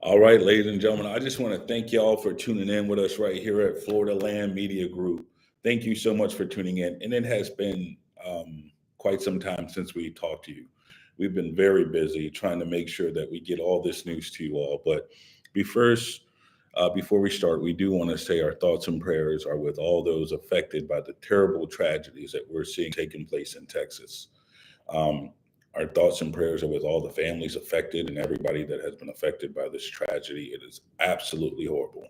All right, ladies and gentlemen, I just want to thank y'all for tuning in with us right here at Florida Land Media Group. Thank you so much for tuning in. And it has been quite some time since we talked to you. We've been very busy trying to make sure that we get all this news to you all. But be first, before we start, we do want to say our thoughts and prayers are with all those affected by the terrible tragedies that we're seeing taking place in Texas. Um, our thoughts and prayers are with all the families affected and everybody that has been affected by this tragedy. It is absolutely horrible.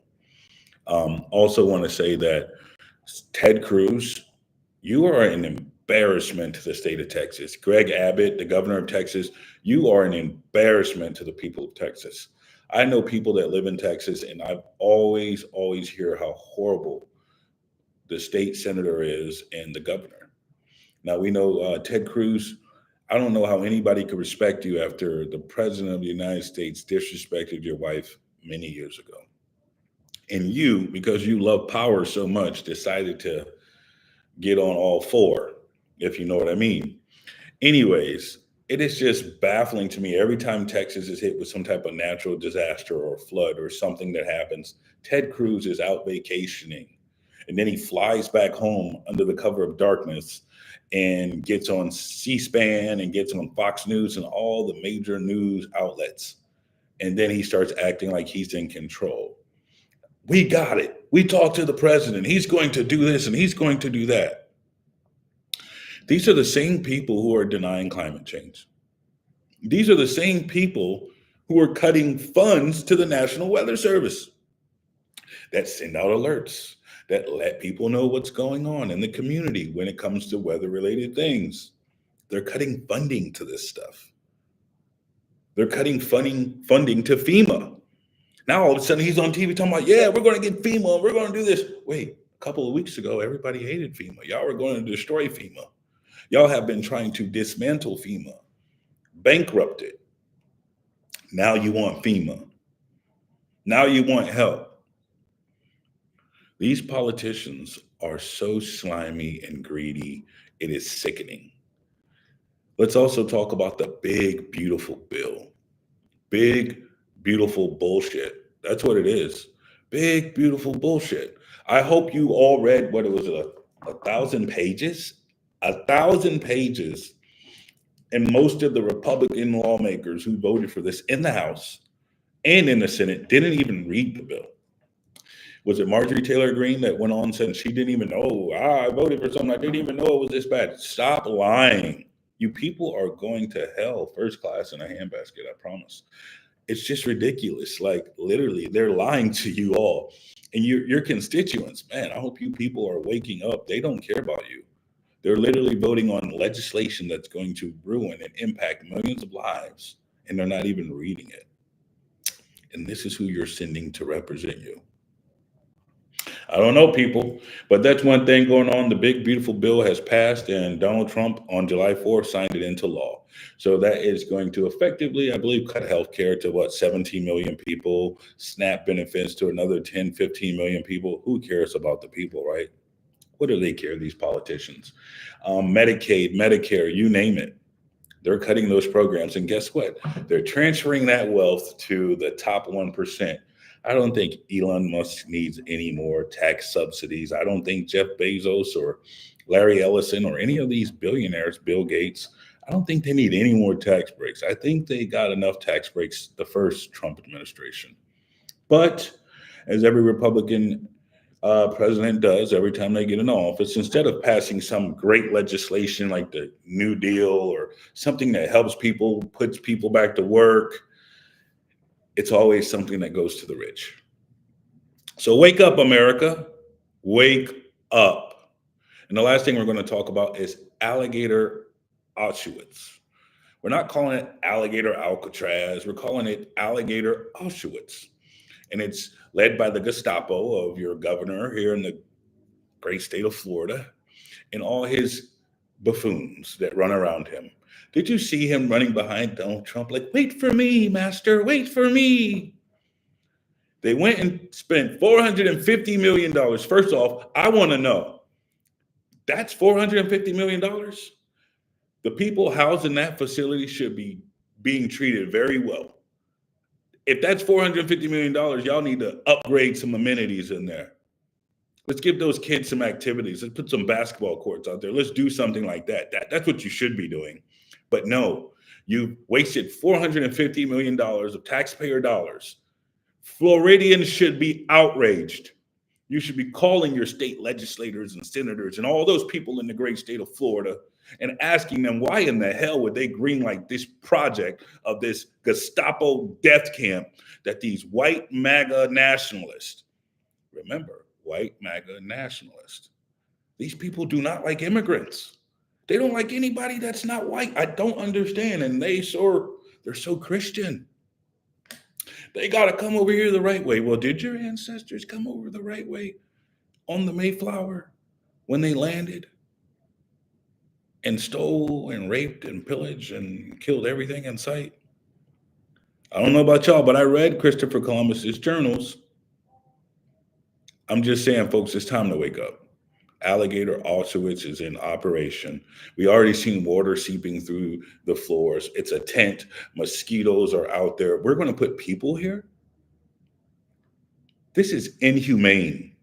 Also, want to say that Ted Cruz, you are an embarrassment to the state of Texas. Greg Abbott, the governor of Texas, you are an embarrassment to the people of Texas. I know people that live in Texas, and I've always hear how horrible the state senator is and the governor. Now we know Ted Cruz. I don't know how anybody could respect you after the president of the United States disrespected your wife many years ago. And you, because you love power so much, decided to get on all four, if you know what I mean. Anyways, it is just baffling to me every time Texas is hit with some type of natural disaster or flood or something that happens. Ted Cruz is out vacationing and then he flies back home under the cover of darkness and gets on C-SPAN and gets on Fox News and all the major news outlets. And then he starts acting like he's in control. We got it. We talked to the president. He's going to do this and he's going to do that. These are the same people who are denying climate change. These are the same people who are cutting funds to the National Weather Service that send out alerts, that let people know what's going on in the community when it comes to weather related things. They're cutting funding to this stuff. They're cutting funding to FEMA. Now all of a sudden he's on TV talking about, yeah, we're going to get FEMA. We're going to do this. Wait, a couple of weeks ago, everybody hated FEMA. Y'all were going to destroy FEMA. Y'all have been trying to dismantle FEMA, bankrupt it. Now you want FEMA. Now you want help. These politicians are so slimy and greedy, it is sickening. Let's also talk about the big, beautiful bill. Big, beautiful bullshit. That's what it is. Big, beautiful bullshit. I hope you all read what it was, 1,000 pages? 1,000 pages. And most of the Republican lawmakers who voted for this in the House and in the Senate didn't even read the bill. Was it Marjorie Taylor Greene that went on and said she didn't even know? I voted for something. I didn't even know it was this bad. Stop lying. You people are going to hell first class in a handbasket, I promise. It's just ridiculous. Like literally, they're lying to you all. And your constituents, man, I hope you people are waking up. They don't care about you. They're literally voting on legislation that's going to ruin and impact millions of lives, and they're not even reading it. And this is who you're sending to represent you. I don't know, people, but that's one thing going on. The big, beautiful bill has passed, and Donald Trump on July 4th signed it into law. So that is going to effectively, I believe, cut healthcare to what, 17 million people, SNAP benefits to another 10, 15 million people. Who cares about the people, right? What do they care, these politicians? Medicaid, Medicare, you name it. They're cutting those programs. And guess what? They're transferring that wealth to the top 1%. I don't think Elon Musk needs any more tax subsidies. I don't think Jeff Bezos or Larry Ellison or any of these billionaires, Bill Gates, I don't think they need any more tax breaks. I think they got enough tax breaks the first Trump administration. But as every Republican president does every time they get in office, instead of passing some great legislation like the New Deal or something that helps people, puts people back to work, it's always something that goes to the rich. So wake up, America. Wake up. And the last thing we're going to talk about is alligator Auschwitz. We're not calling it alligator Alcatraz. We're calling it alligator Auschwitz. And it's led by the Gestapo of your governor here in the great state of Florida and all his buffoons that run around him. Did you see him running behind Donald Trump like, wait for me, master, wait for me? They went and spent $450 million. First off, I want to know, that's $450 million? The people housed in that facility should be being treated very well. If that's $450 million, y'all need to upgrade some amenities in there. Let's give those kids some activities. Let's put some basketball courts out there. Let's do something like that. That's what you should be doing. But no, you wasted $450 million of taxpayer dollars. Floridians should be outraged. You should be calling your state legislators and senators and all those people in the great state of Florida and asking them why in the hell would they greenlight this project of this Gestapo death camp that these white MAGA nationalists, remember, white MAGA nationalists, these people do not like immigrants. They don't like anybody that's not white. I don't understand. And they're so Christian. They got to come over here the right way. Well, did your ancestors come over the right way on the Mayflower when they landed and stole and raped and pillaged and killed everything in sight? I don't know about y'all, but I read Christopher Columbus's journals. I'm just saying, folks, it's time to wake up. Alligator Auschwitz is in operation. We already seen water seeping through the floors. It's a tent. Mosquitoes are out there. We're going to put people here? This is inhumane.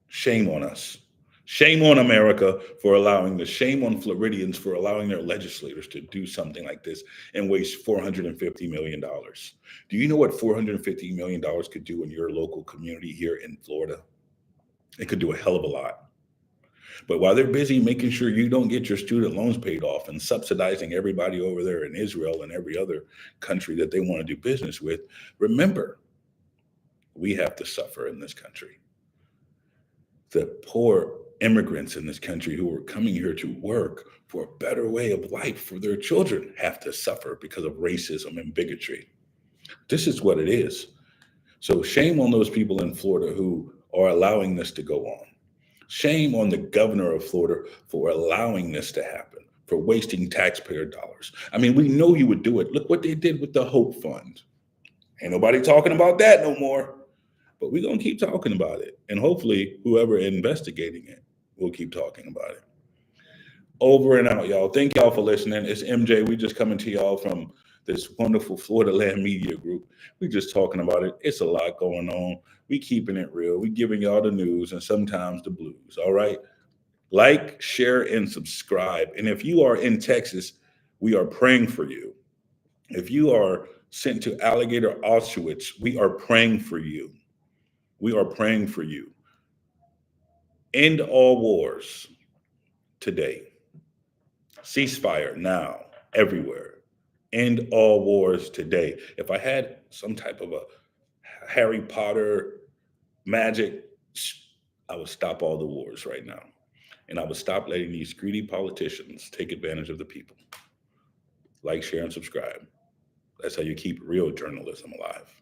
Shame on us. Shame on America for allowing this. Shame on Floridians for allowing their legislators to do something like this and waste $450 million. Do you know what $450 million could do in your local community here in Florida? It could do a hell of a lot. But while they're busy making sure you don't get your student loans paid off and subsidizing everybody over there in Israel and every other country that they want to do business with, remember, we have to suffer in this country. The poor immigrants in this country who are coming here to work for a better way of life for their children have to suffer because of racism and bigotry. This is what it is. So shame on those people in Florida who are allowing this to go on. Shame on the governor of Florida for allowing this to happen, for wasting taxpayer dollars. I mean, we know you would do it. Look what they did with the Hope Fund. Ain't nobody talking about that no more, but we're going to keep talking about it. And hopefully whoever investigating it will keep talking about it. Over and out, y'all. Thank y'all for listening. It's MJ. We just coming to y'all from this wonderful Florida Land Media Group. We just talking about it. It's a lot going on. We keeping it real. We giving y'all the news and sometimes the blues. All right. Like, share, and subscribe. And if you are in Texas, we are praying for you. If you are sent to Alligator Auschwitz, we are praying for you. We are praying for you. End all wars today. Ceasefire now, everywhere. End all wars today. If I had some type of a Harry Potter magic, I would stop all the wars right now. And I would stop letting these greedy politicians take advantage of the people. Like, share, and subscribe. That's how you keep real journalism alive.